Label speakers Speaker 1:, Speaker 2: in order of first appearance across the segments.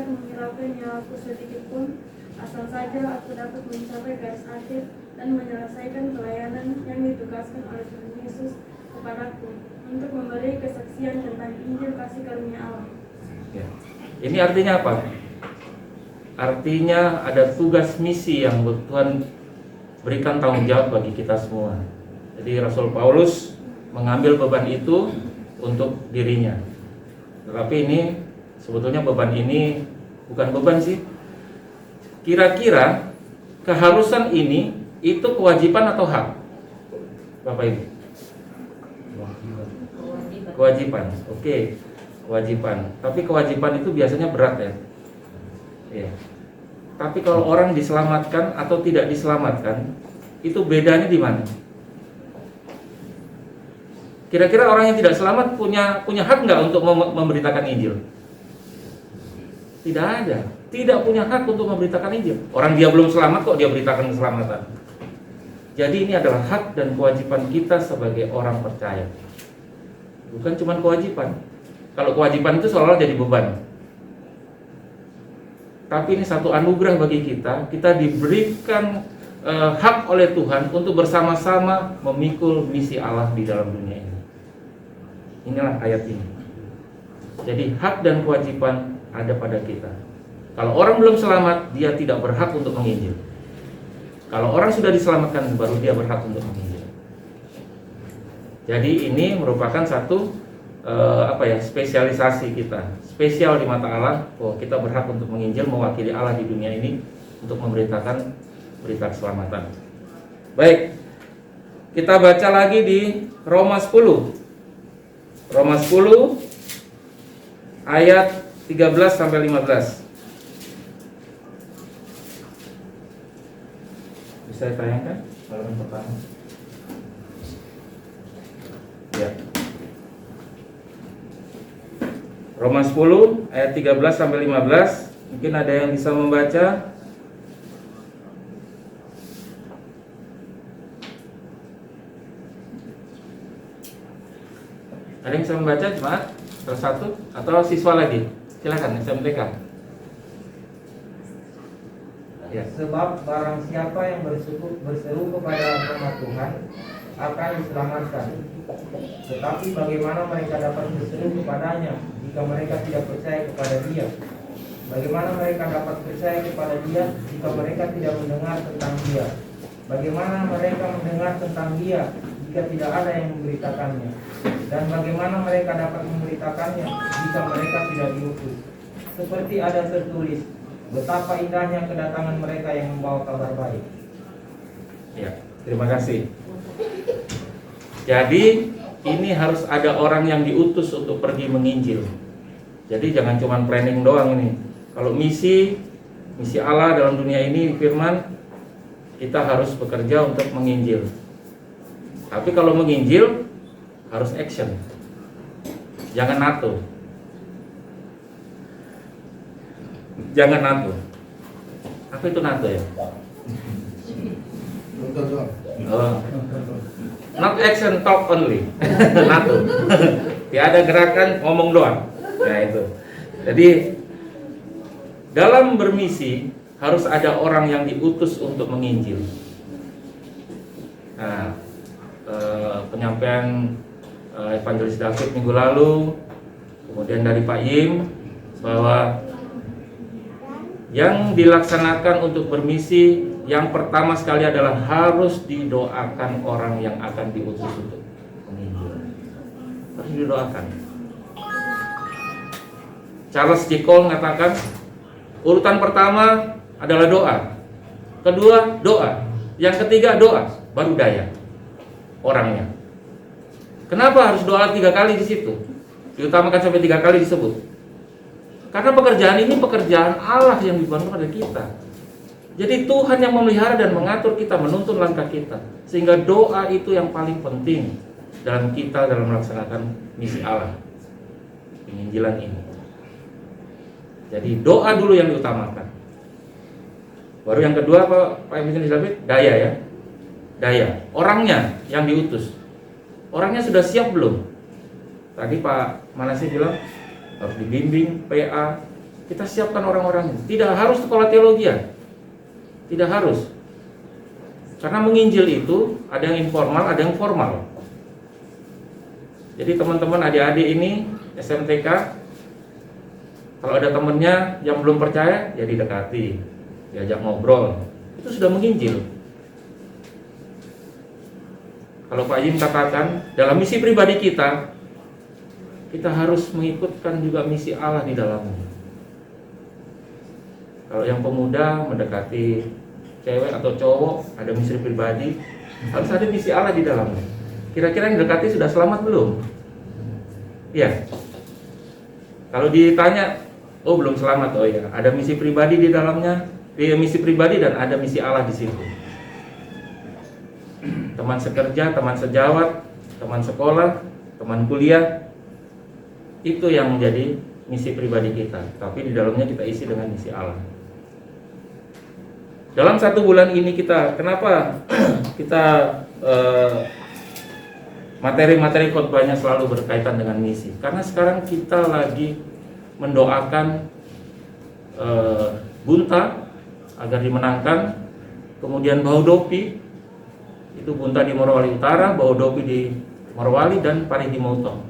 Speaker 1: akan menghiraukan nyawaku sedikit pun, asal saja aku dapat mencapai garis akhir dan menyelesaikan pelayanan yang ditugaskan oleh Tuhan Yesus kepadaku untuk memberi kesaksian tentang Injil kasih karunia Allah.
Speaker 2: Ya. Ini artinya apa? Artinya ada tugas misi yang Tuhan berikan tanggung jawab bagi kita semua. Jadi Rasul Paulus mengambil beban itu untuk dirinya. Tetapi ini sebetulnya beban ini bukan beban sih. Kira-kira keharusan ini itu kewajiban atau hak? Bapak Ibu? Kewajiban. Oke, kewajiban. Tapi kewajiban itu biasanya berat ya. Iya. Tapi kalau orang diselamatkan atau tidak diselamatkan, itu bedanya di mana? Kira-kira orang yang tidak selamat punya hak nggak untuk memberitakan Injil? Tidak ada. Tidak punya hak untuk memberitakan Injil. Orang dia belum selamat kok dia beritakan keselamatan. Jadi ini adalah hak dan kewajiban kita sebagai orang percaya. Bukan cuma kewajiban. Kalau kewajiban itu seolah-olah jadi beban. Tapi ini satu anugerah bagi kita. Kita diberikan hak oleh Tuhan untuk bersama-sama memikul misi Allah di dalam dunia ini. Inilah ayat ini. Jadi hak dan kewajiban ada pada kita. Kalau orang belum selamat, dia tidak berhak untuk menginjil. Kalau orang sudah diselamatkan, baru dia berhak untuk menginjil. Jadi ini merupakan satu spesialisasi kita, spesial di mata Allah. Bahwa kita berhak untuk menginjil, mewakili Allah di dunia ini untuk memberitakan berita keselamatan. Baik, kita baca lagi di Roma 10. Roma 10 ayat 13 sampai 15. Bisa ditayangkan halaman pertama? Ya. Roma 10 ayat 13 sampai 15. Mungkin ada yang bisa membaca? Ada yang bisa membaca cuma satu atau siswa lagi? Silakan SMTK.
Speaker 3: Ya. Sebab barang siapa yang berseru kepada nama Tuhan akan diselamatkan. Tetapi bagaimana mereka dapat berseru kepadanya jika mereka tidak percaya kepada Dia? Bagaimana mereka dapat percaya kepada Dia jika mereka tidak mendengar tentang Dia? Bagaimana mereka mendengar tentang Dia jika tidak ada yang memberitakannya? Dan bagaimana mereka dapat memberitakannya jika mereka tidak diutus? Seperti ada tertulis, betapa indahnya kedatangan mereka yang membawa kabar baik.
Speaker 2: Ya, terima kasih. Jadi ini harus ada orang yang diutus untuk pergi menginjil. Jadi jangan cuma planning doang ini. Kalau misi Allah dalam dunia ini firman, kita harus bekerja untuk menginjil. Tapi kalau menginjil harus action. Jangan NATO. Jangan NATO. Apa itu NATO ya? Oh. Not action, talk only. NATO. Tiada gerakan, ngomong doang. Nah itu. Jadi dalam bermisi harus ada orang yang diutus untuk menginjil. Nah, penyampaian Evangelis David minggu lalu, kemudian dari Pak Yim, bahwa yang dilaksanakan untuk bermisi yang pertama sekali adalah harus didoakan orang yang akan diutus untuk menginjil. Harus didoakan. Charles J. Cole mengatakan urutan pertama adalah doa, kedua doa, yang ketiga doa, baru daya orangnya. Kenapa harus doa 3 kali di situ? Diutamakan sampai 3 kali disebut. Karena pekerjaan ini pekerjaan Allah yang dibantu pada kita. Jadi Tuhan yang memelihara dan mengatur kita, menuntun langkah kita. Sehingga doa itu yang paling penting dalam kita dalam melaksanakan misi Allah, penginjilan ini. Jadi doa dulu yang diutamakan. Baru yang kedua Pak Evangelis David, daya ya. Daya, orangnya yang diutus. Orangnya sudah siap belum? Tadi Pak Manasih bilang harus dibimbing, PA, Kita siapkan orang-orangnya. Tidak harus sekolah teologi ya. Tidak harus. Karena menginjil itu ada yang informal, ada yang formal. Jadi teman-teman adik-adik ini SMTK, kalau ada temennya yang belum percaya, ya didekati, diajak ngobrol. Itu sudah menginjil. Kalau Pak Yim katakan, dalam misi pribadi kita harus mengikutkan juga misi Allah di dalamnya. Kalau yang pemuda mendekati cewek atau cowok, ada misi pribadi, harus ada misi Allah di dalamnya. Kira-kira yang dekati sudah selamat belum? Iya. Kalau ditanya, oh belum selamat, oh ya, ada misi pribadi di dalamnya, misi pribadi dan ada misi Allah di situ. Teman sekerja, teman sejawat, teman sekolah, teman kuliah, itu yang menjadi misi pribadi kita. Tapi di dalamnya kita isi dengan misi Allah. Dalam 1 bulan ini kita, kenapa kita materi-materi khotbahnya selalu berkaitan dengan misi? Karena sekarang kita lagi mendoakan Bunta agar dimenangkan, kemudian Baudopi, itu Bunta di Morowali Utara, Baudopi di Morowali, dan Parigi Motong,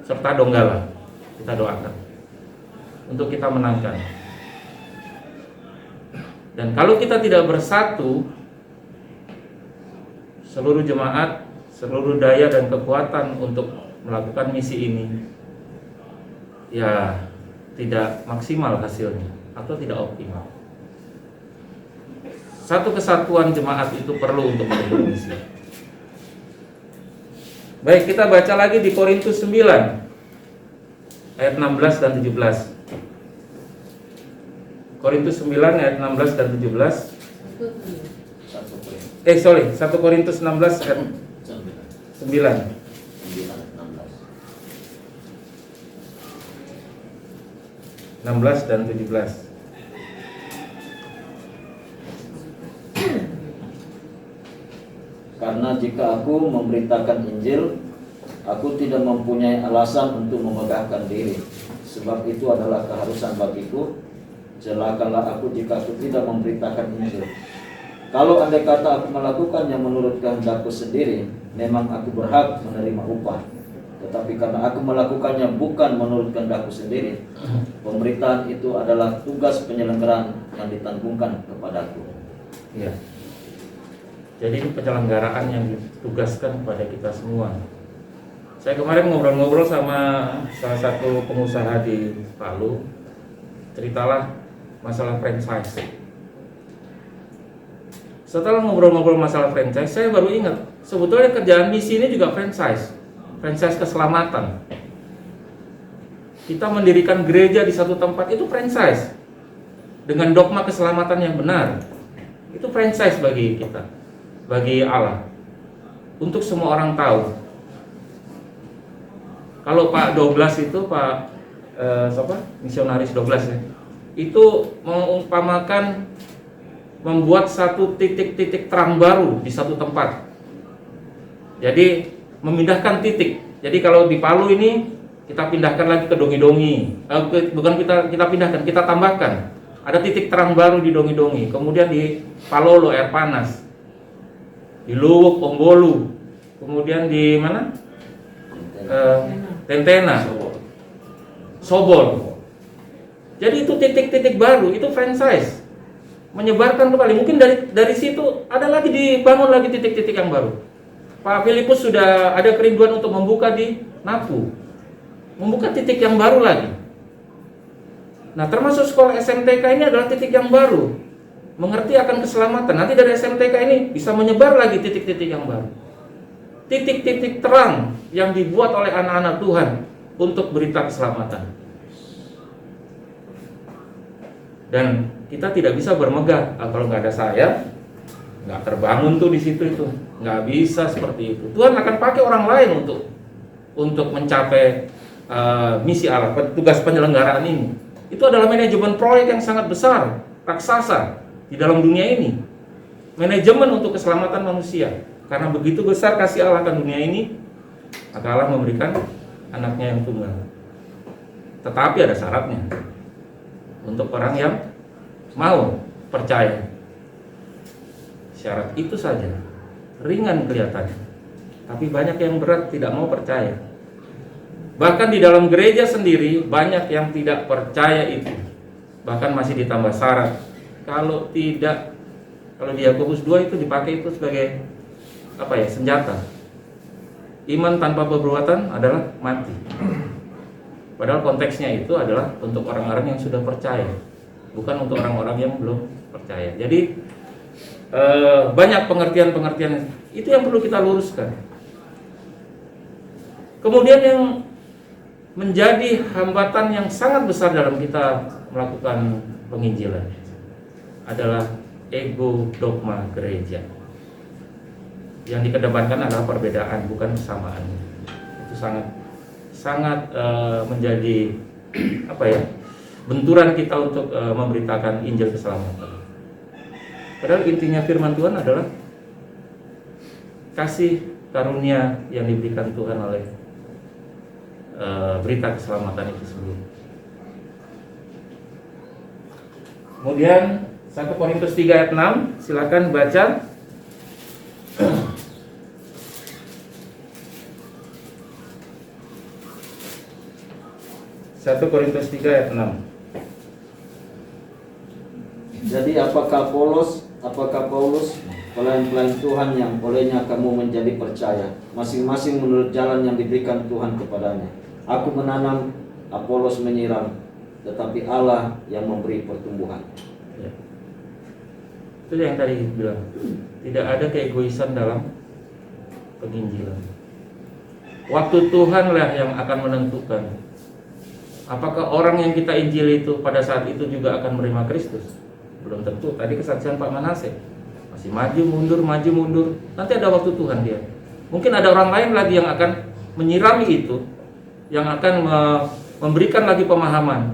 Speaker 2: serta Donggala. Kita doakan untuk kita menangkan. Dan kalau kita tidak bersatu, seluruh jemaat, seluruh daya dan kekuatan untuk melakukan misi ini, ya tidak maksimal hasilnya atau tidak optimal. Satu kesatuan jemaat itu perlu untuk mendukung misi. Baik, kita baca lagi di Korintus 9 ayat 16 dan 17. Korintus 9 ayat 16 dan 17. 1 Korintus 16 ayat 9. 16 dan 17.
Speaker 4: Karena jika aku memberitakan Injil, aku tidak mempunyai alasan untuk memegahkan diri, sebab itu adalah keharusan bagiku. Celakalah aku jika aku tidak memberitakan Injil. Kalau andai kata aku melakukannya menurut kehendakku sendiri, memang aku berhak menerima upah. Tetapi karena aku melakukannya bukan menurut kehendakku sendiri, pemberitaan itu adalah tugas penyelenggaraan yang ditanggungkan kepadaku.
Speaker 2: Ya. Jadi ini penyelenggaraan yang ditugaskan kepada kita semua. Saya kemarin ngobrol-ngobrol sama salah satu pengusaha di Palu, ceritalah masalah franchise. Setelah ngobrol-ngobrol masalah franchise, saya baru ingat, sebetulnya kerjaan misi ini juga franchise keselamatan. Kita mendirikan gereja di satu tempat, itu franchise dengan dogma keselamatan yang benar. Itu franchise bagi kita, bagi Allah, untuk semua orang tahu. Kalau Pak Douglas itu, Pak misionaris Douglas ya, itu mengumpamakan membuat satu titik-titik terang baru di satu tempat. Jadi memindahkan titik. Jadi kalau di Palu ini kita pindahkan lagi ke Dongi-Dongi. Bukan kita pindahkan, kita tambahkan. Ada titik terang baru di Dongi-Dongi. Kemudian di Palolo air panas. Di Luwuk Ombolu. Kemudian di mana? Tentena. Sobol. Jadi itu titik-titik baru, itu franchise. Menyebarkan kembali. Mungkin dari situ ada lagi dibangun lagi titik-titik yang baru. Pak Filipus sudah ada kerinduan untuk membuka di Napu. Membuka titik yang baru lagi. Nah, termasuk sekolah SMTK ini adalah titik yang baru. Mengerti akan keselamatan. Nanti dari SMTK ini bisa menyebar lagi titik-titik yang baru. Titik-titik terang yang dibuat oleh anak-anak Tuhan untuk berita keselamatan. Dan kita tidak bisa bermegah, kalau nggak ada saya, nggak terbangun tuh di situ itu, nggak bisa seperti itu. Tuhan akan pakai orang lain untuk mencapai misi Allah, tugas penyelenggaraan ini. Itu adalah manajemen proyek yang sangat besar, raksasa di dalam dunia ini. Manajemen untuk keselamatan manusia. Karena begitu besar kasih Allah akan dunia ini, maka Allah memberikan anaknya yang tunggal. Tetapi ada syaratnya. untuk orang yang mau percaya. Syarat itu saja, ringan kelihatannya, tapi banyak yang berat tidak mau percaya. Bahkan di dalam gereja sendiri banyak yang tidak percaya itu. Bahkan masih ditambah syarat. Kalau di Yakobus 2 itu dipakai itu sebagai senjata. Iman tanpa perbuatan adalah mati. Padahal konteksnya itu adalah untuk orang-orang yang sudah percaya, bukan untuk orang-orang yang belum percaya. Jadi banyak pengertian-pengertian itu yang perlu kita luruskan. Kemudian yang menjadi hambatan yang sangat besar dalam kita melakukan penginjilan adalah ego dogma gereja. Yang dikedepankan adalah perbedaan, bukan kesamaan. Itu sangat menjadi benturan kita untuk memberitakan Injil keselamatan. Padahal intinya firman Tuhan adalah kasih karunia yang diberikan Tuhan oleh berita keselamatan itu sendiri. Kemudian 1 Korintus 3 ayat 6, silakan baca. 1 Korintus 3 ayat 6.
Speaker 4: Jadi apakah Paulus pelayan-pelayan Tuhan yang olehnya kamu menjadi percaya, masing-masing menurut jalan yang diberikan Tuhan kepadanya. Aku menanam, Apolos menyiram, tetapi Allah yang memberi pertumbuhan.
Speaker 2: Ya. Itu yang tadi bilang, tidak ada keegoisan dalam penginjilan. Waktu Tuhanlah yang akan menentukan apakah orang yang kita injili itu pada saat itu juga akan menerima Kristus. Belum tentu. Tadi kesaksian Pak Manase masih maju mundur. Nanti ada waktu Tuhan dia. Mungkin ada orang lain lagi yang akan menyirami itu, yang akan memberikan lagi pemahaman,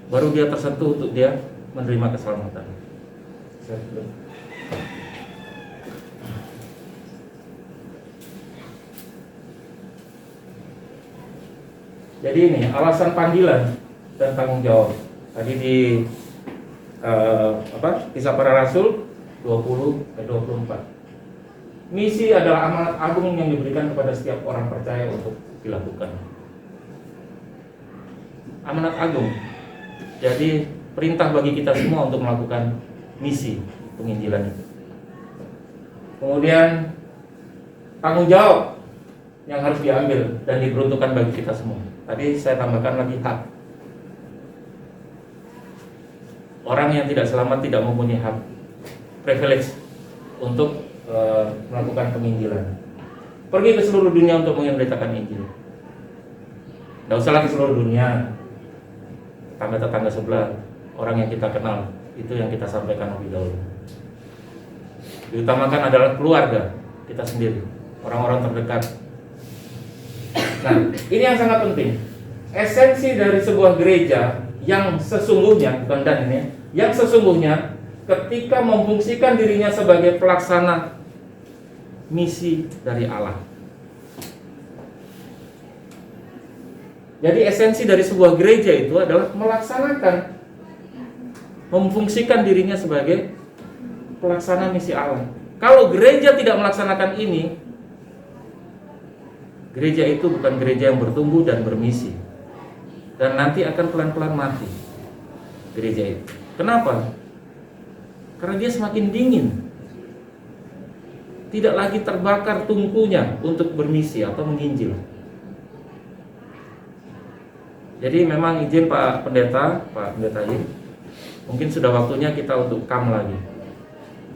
Speaker 2: baru dia tersentuh untuk dia menerima keselamatan. Jadi ini alasan panggilan dan tanggung jawab. Tadi di Kisah Para Rasul 20-24. Misi adalah amanat agung yang diberikan kepada setiap orang percaya untuk dilakukan. Amanat agung. Jadi perintah bagi kita semua untuk melakukan misi penginjilan itu. Kemudian tanggung jawab yang harus diambil dan diperuntukkan bagi kita semua. Tadi saya tambahkan lagi hak. Orang yang tidak selamat tidak mempunyai hak, privilege untuk melakukan penginjilan. Pergi ke seluruh dunia untuk memberitakan Injil. Tidak usahlah ke seluruh dunia. Tetangga-tetangga sebelah, orang yang kita kenal, itu yang kita sampaikan lebih dahulu. Diutamakan adalah keluarga kita sendiri, orang-orang terdekat. Nah, ini yang sangat penting. Esensi dari sebuah gereja yang sesungguhnya, bukan dan ini, yang sesungguhnya ketika memfungsikan dirinya sebagai pelaksana misi dari Allah. Jadi esensi dari sebuah gereja itu adalah melaksanakan, memfungsikan dirinya sebagai pelaksana misi Allah. Kalau gereja tidak melaksanakan ini, gereja itu bukan gereja yang bertumbuh dan bermisi, dan nanti akan pelan-pelan mati gereja itu. Kenapa? Karena dia semakin dingin, tidak lagi terbakar tungkunya untuk bermisi atau menginjil. Jadi memang izin Pak Pendeta Yim, mungkin sudah waktunya kita untuk kam lagi.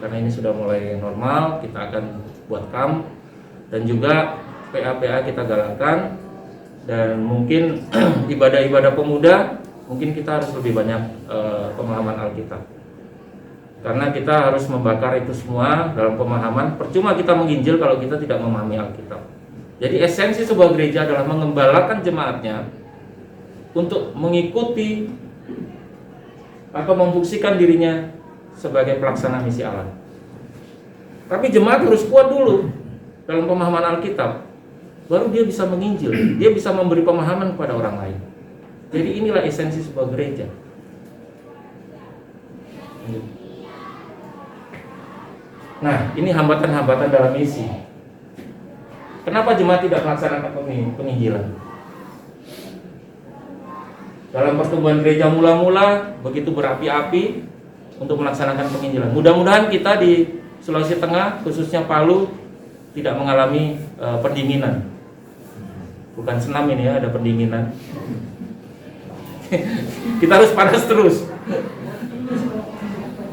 Speaker 2: Karena ini sudah mulai normal, kita akan buat kam, dan juga PA-PA kita galakkan, dan mungkin ibadah-ibadah pemuda mungkin kita harus lebih banyak pemahaman Alkitab, karena kita harus membakar itu semua dalam pemahaman. Percuma kita menginjil kalau kita tidak memahami Alkitab. Jadi esensi sebuah gereja adalah mengembalakan jemaatnya untuk mengikuti atau memfungsikan dirinya sebagai pelaksana misi Allah. Tapi jemaat harus kuat dulu dalam pemahaman Alkitab, baru dia bisa menginjil, dia bisa memberi pemahaman kepada orang lain. Jadi inilah esensi sebuah gereja. Nah, ini hambatan-hambatan dalam misi. Kenapa jemaat tidak melaksanakan penginjilan? Dalam pertumbuhan gereja mula-mula begitu berapi-api untuk melaksanakan penginjilan. Mudah-mudahan kita di Sulawesi Tengah, khususnya Palu, tidak mengalami pendinginan. Bukan senam ini ya, ada pendinginan. Kita harus panas terus.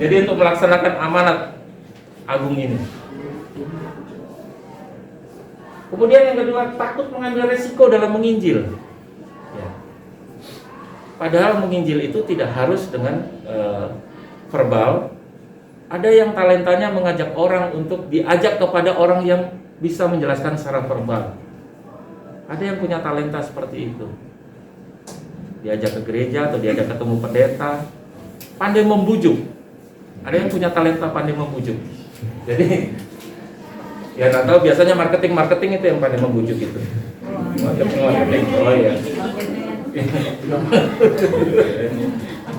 Speaker 2: Jadi untuk melaksanakan amanat agung ini. Kemudian yang kedua, takut mengambil resiko dalam menginjil. Ya. Padahal menginjil itu tidak harus dengan verbal. Ada yang talentanya mengajak orang untuk diajak kepada orang yang bisa menjelaskan secara verbal. Ada yang punya talenta seperti itu. Diajak ke gereja atau diajak ketemu pendeta, pandai membujuk. Ada yang punya talenta pandai membujuk. Jadi ya nggak tahu, biasanya marketing itu yang pandai membujuk itu. Marketing. Oh iya.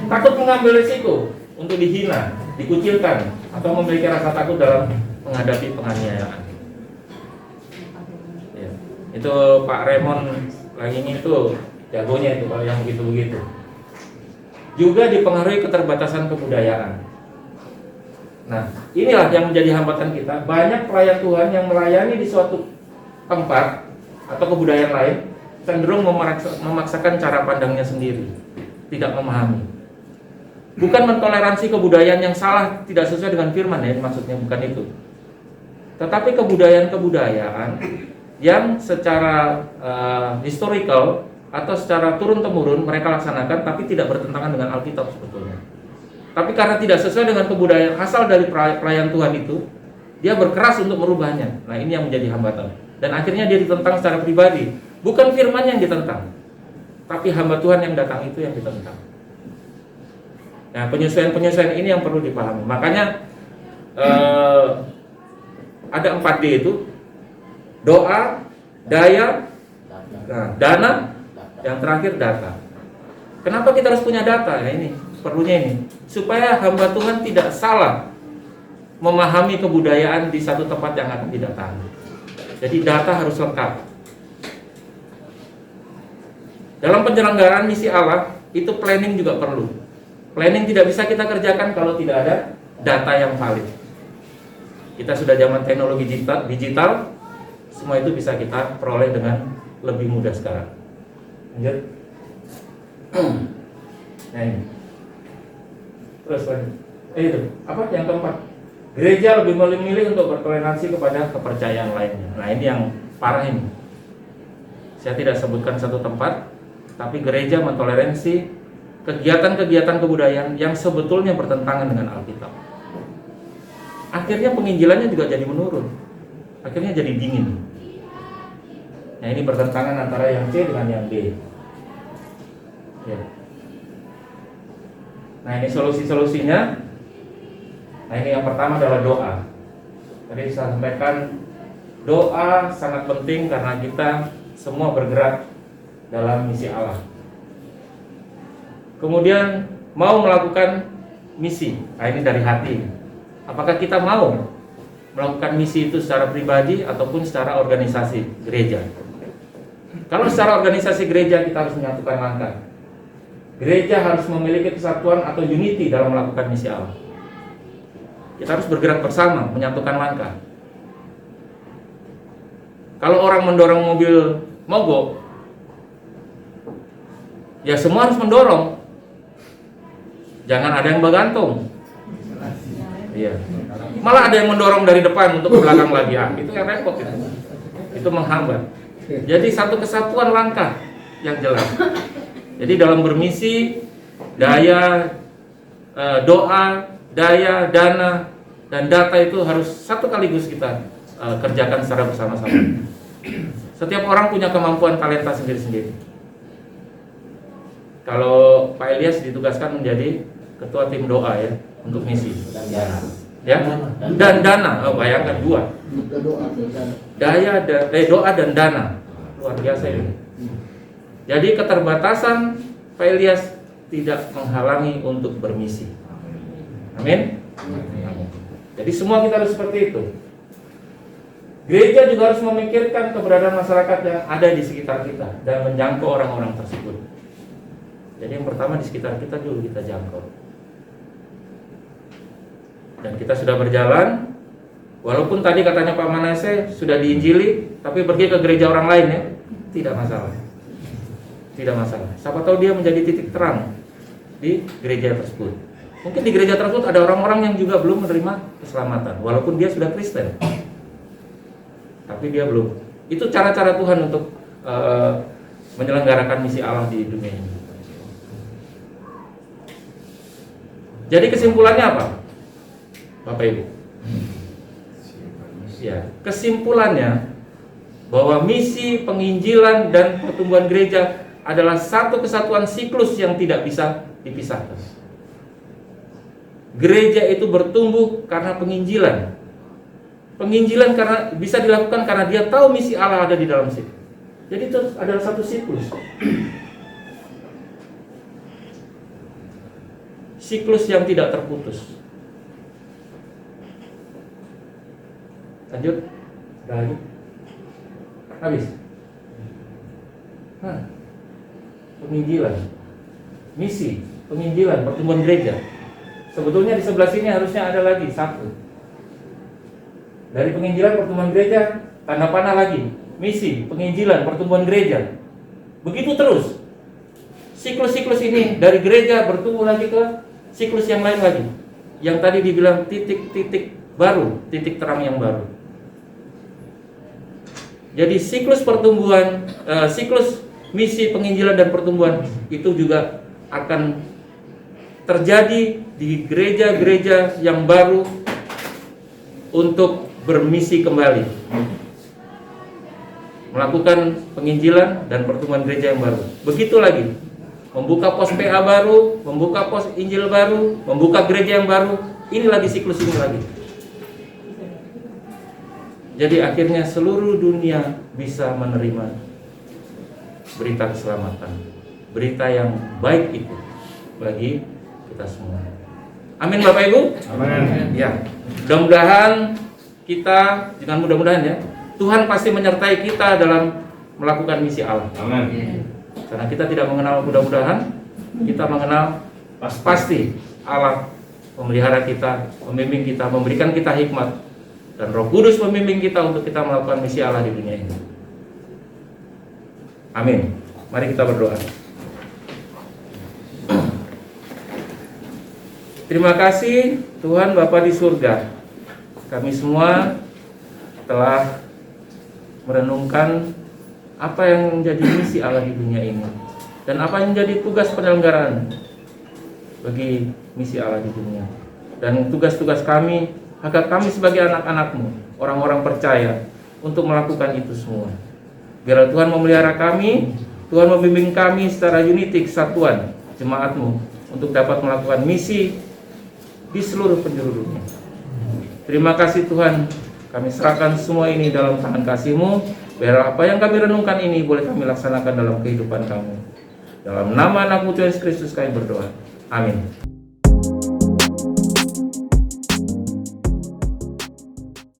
Speaker 2: Takut mengambil risiko untuk dihina, dikucilkan, atau memiliki rasa takut dalam menghadapi penganiayaan. Ya. Itu Pak Raymond lagi itu jagonya itu kalau yang begitu-begitu. Juga dipengaruhi keterbatasan kebudayaan. Nah, inilah yang menjadi hambatan kita. Banyak pelayan Tuhan yang melayani di suatu tempat atau kebudayaan lain cenderung memaksakan cara pandangnya sendiri, tidak memahami. Bukan mentoleransi kebudayaan yang salah, tidak sesuai dengan firman ya, maksudnya bukan itu. Tetapi kebudayaan-kebudayaan yang secara historical atau secara turun-temurun mereka laksanakan, tapi tidak bertentangan dengan Alkitab sebetulnya. Tapi karena tidak sesuai dengan kebudayaan asal dari pelayan Tuhan itu, dia berkeras untuk merubahnya. Nah, ini yang menjadi hambatan. Dan akhirnya dia ditentang secara pribadi. Bukan firman yang ditentang, tapi hamba Tuhan yang datang itu yang ditentang. Nah, penyesuaian ini yang perlu dipahami. Makanya ada 4D itu: doa, daya, dana, yang terakhir data. Kenapa kita harus punya data? Nah, ini perlunya ini, supaya hamba Tuhan tidak salah memahami kebudayaan di satu tempat yang akan didatangi. Jadi data harus lengkap. Dalam penyelenggaraan misi Allah, itu planning juga perlu. Planning tidak bisa kita kerjakan kalau tidak ada data yang valid. Kita sudah zaman teknologi digital, semua itu bisa kita peroleh dengan lebih mudah sekarang. Lanjut. Nah ini. Terus itu apa yang keempat? Gereja lebih memilih untuk bertoleransi kepada kepercayaan lainnya. Nah ini yang parah ini. Saya tidak sebutkan satu tempat, tapi gereja mentoleransi kegiatan-kegiatan kebudayaan yang sebetulnya bertentangan dengan Alkitab. Akhirnya penginjilannya juga jadi menurun. Akhirnya jadi dingin. Nah ini bertentangan antara yang C dengan yang D. Ya. Nah ini solusi-solusinya. Nah ini yang pertama adalah doa. Tadi saya sampaikan doa sangat penting karena kita semua bergerak dalam misi Allah. Kemudian mau melakukan misi. Nah ini dari hati. Apakah kita mau melakukan misi itu secara pribadi ataupun secara organisasi gereja? Kalau secara organisasi gereja kita harus menyatukan langkah. Gereja harus memiliki kesatuan atau unity dalam melakukan misi Allah. Kita harus bergerak bersama, menyatukan langkah. Kalau orang mendorong mobil mogok, ya semua harus mendorong. Jangan ada yang bergantung. Iya. Malah ada yang mendorong dari depan untuk ke belakang lagi. Itu yang repot itu. Itu menghambat. Jadi satu kesatuan langkah yang jelas. Jadi dalam bermisi, daya, doa, daya, dana, dan data itu harus satu kaligus kita kerjakan secara bersama-sama. Setiap orang punya kemampuan talenta sendiri-sendiri. Kalau Pak Elias ditugaskan menjadi ketua tim doa ya untuk misi. Ya, dan dana, bayangkan dua. Daya, doa dan dana, luar biasa ini. Jadi keterbatasan Pak Elias tidak menghalangi untuk bermisi. Amin. Amin. Jadi semua kita harus seperti itu. Gereja juga harus memikirkan keberadaan masyarakat yang ada di sekitar kita dan menjangkau orang-orang tersebut. Jadi yang pertama di sekitar kita dulu kita jangkau. Dan kita sudah berjalan, walaupun tadi katanya Pak Manase sudah diinjili, tapi pergi ke gereja orang lain ya, tidak masalah. Tidak masalah. Siapa tahu dia menjadi titik terang di gereja tersebut. Mungkin di gereja tersebut ada orang-orang yang juga belum menerima keselamatan, walaupun dia sudah Kristen. Tapi dia belum. Itu cara-cara Tuhan untuk menyelenggarakan misi Allah di dunia ini. Jadi kesimpulannya apa, Bapak Ibu? Ya, kesimpulannya bahwa misi penginjilan dan pertumbuhan gereja adalah satu kesatuan siklus yang tidak bisa dipisahkan. Gereja itu bertumbuh karena penginjilan. Penginjilan karena bisa dilakukan karena dia tahu misi Allah ada di dalam situ. Jadi itu adalah satu siklus. Siklus yang tidak terputus. Lanjut. Udah lagi. Habis. Penginjilan. Misi, penginjilan, pertumbuhan gereja. Sebetulnya di sebelah sini harusnya ada lagi satu. Dari penginjilan pertumbuhan gereja, tanda panah lagi. Misi, penginjilan, pertumbuhan gereja. Begitu terus. Siklus-siklus ini dari gereja bertumbuh lagi ke siklus yang lain lagi. Yang tadi dibilang titik-titik baru, titik terang yang baru. Jadi siklus pertumbuhan, siklus misi penginjilan dan pertumbuhan itu juga akan terjadi di gereja-gereja yang baru untuk bermisi kembali, melakukan penginjilan dan pertumbuhan gereja yang baru. Begitu lagi, membuka pos PA baru, membuka pos Injil baru, membuka gereja yang baru. Ini lagi siklus ini lagi. Jadi akhirnya seluruh dunia bisa menerima berita keselamatan, berita yang baik itu bagi kita semua. Amin Bapak Ibu.
Speaker 3: Amin.
Speaker 2: Ya, mudah-mudahan kita, jangan mudah-mudahan ya, Tuhan pasti menyertai kita dalam melakukan misi Allah.
Speaker 3: Amin.
Speaker 2: Karena kita tidak mengenal mudah-mudahan, kita mengenal pasti Allah memelihara kita, membimbing kita, memberikan kita hikmat, dan Roh Kudus membimbing kita untuk kita melakukan misi Allah di dunia ini. Amin. Mari kita berdoa. Terima kasih Tuhan Bapa di surga. Kami semua telah merenungkan apa yang menjadi misi Allah di dunia ini dan apa yang menjadi tugas penyelenggaraan bagi misi Allah di dunia, dan tugas-tugas kami agar kami sebagai anak-anak-Mu, orang-orang percaya, untuk melakukan itu semua. Biarlah Tuhan memelihara kami, Tuhan membimbing kami secara unity, kesatuan jemaat-Mu untuk dapat melakukan misi di seluruh penjuru dunia. Terima kasih Tuhan, kami serahkan semua ini dalam tangan kasih-Mu. Biar apa yang kami renungkan ini boleh kami laksanakan dalam kehidupan kami. Dalam nama anak-Mu Tuhan Yesus Kristus kami berdoa. Amin.